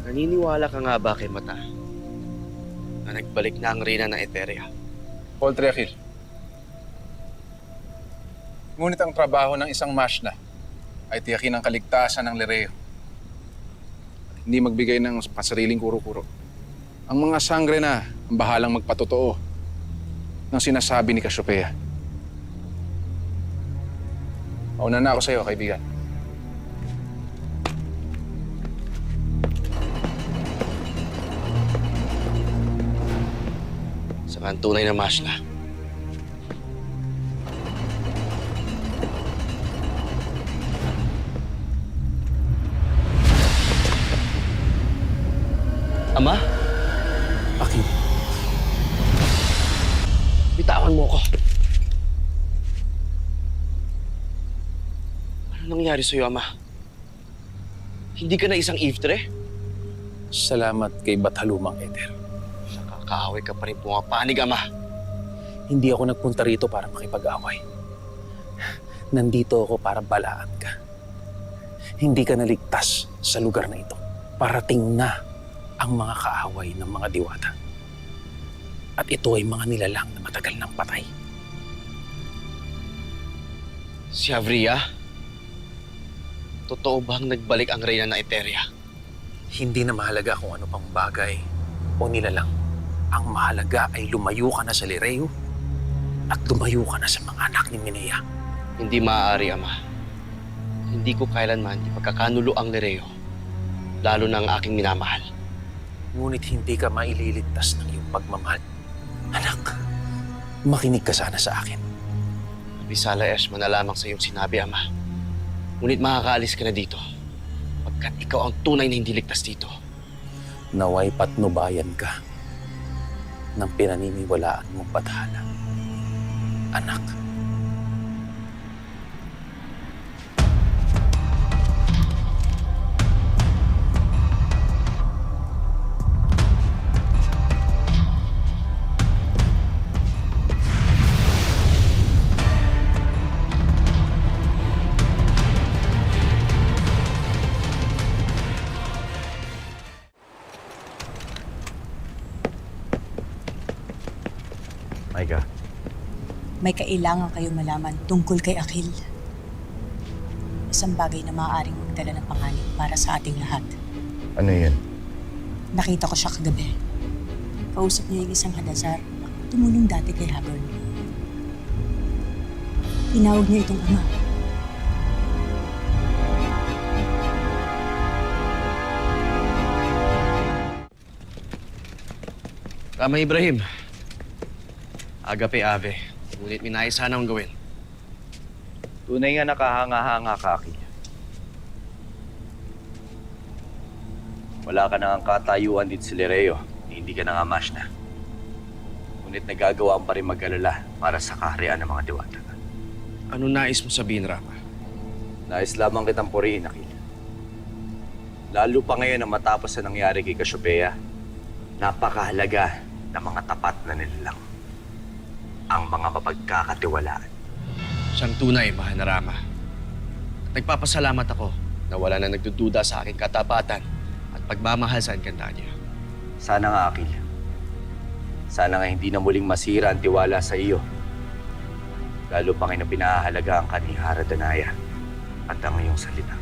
Naniniwala ka nga ba kay Mata na nagbalik na ang reyna ng Eteria? Paul Triakil. Ngunit ang trabaho ng isang Mashna ay tiyakin ang kaligtasan ng Lireo. Hindi magbigay ng pasariling kuro-kuro. Ang mga sangre na ang bahalang magpatotoo ng sinasabi ni Cassiopeia. Mauna na ako sa iyo, kaibigan. Saka ang tunay na Mashna. Ama? Akil, Bitawan mo ko. Ano nangyari sa'yo, Ama? Hindi ka na isang iftre? salamat kay Bathalumang Eder. Nakakaaway ka pa rin pumapanig, Ama. Hindi ako nagpunta rito para makipag-away. Nandito ako para balaan ka. Hindi ka naligtas sa lugar na ito. Parating na ang mga kaaway ng mga diwata. At ito ay mga nilalang na matagal nang patay. Si Avria? Totoo bang nagbalik ang reyna ng Eteria? Hindi na mahalaga kung ano pang bagay o nilalang. Ang mahalaga ay lumayo ka na sa Lireo at lumayo ka na sa mga anak ni Minea. Hindi maaari, Ama. Hindi ko kailanman ipagkakanulo ang Nereo, lalo na ang aking minamahal. Ngunit hindi ka maililigtas ng iyong pagmamahal. Anak, makinig ka sana sa akin. Bisala Eshma na lamang sa iyong sinabi, Ama. Ngunit makakaalis ka na dito, pagkat ikaw ang tunay na hindi ligtas dito. Naway patnubayan ka ng pinaniniwalaan mong bathala. Anak. Maika, May kailangan kayo malaman tungkol kay Akil. Isang bagay na maaaring magdala ng panganib para sa ating lahat. ano yun? Nakita ko siya kagabi. Kausap niya yung isang Hadazar na tumulong dati kay Haburn. Tinawag niya itong ama. Rama Ibrahim, agape ave, ngunit minayos sana akong gawin. Tunay nga nakahanga-hanga ka, Akil. Wala ka na ang katayuan dito sa Lireo. Hindi ka na nga Mashna. Ngunit nagagawa pa rin mag-alala para sa kaharian ng mga diwata. Ano nais mo sabihin, Rama? Nais lamang kitang purihin, Akil. Lalo pa ngayon na matapos na nangyari kay Cassiopeia, napakahalaga ng mga tapat na nilalang. Ang mga mapagkakatiwalaan. Siyang tunay, mahal na Rama. At nagpapasalamat ako na wala na nagdududa sa aking katapatan at pagmamahal sa ganda niya. Sana nga, Akil. Sana nga hindi na muling masira ang tiwala sa iyo. Lalo pa ngayon na pinahahalaga ang kanihara Danaya at ang iyong salita.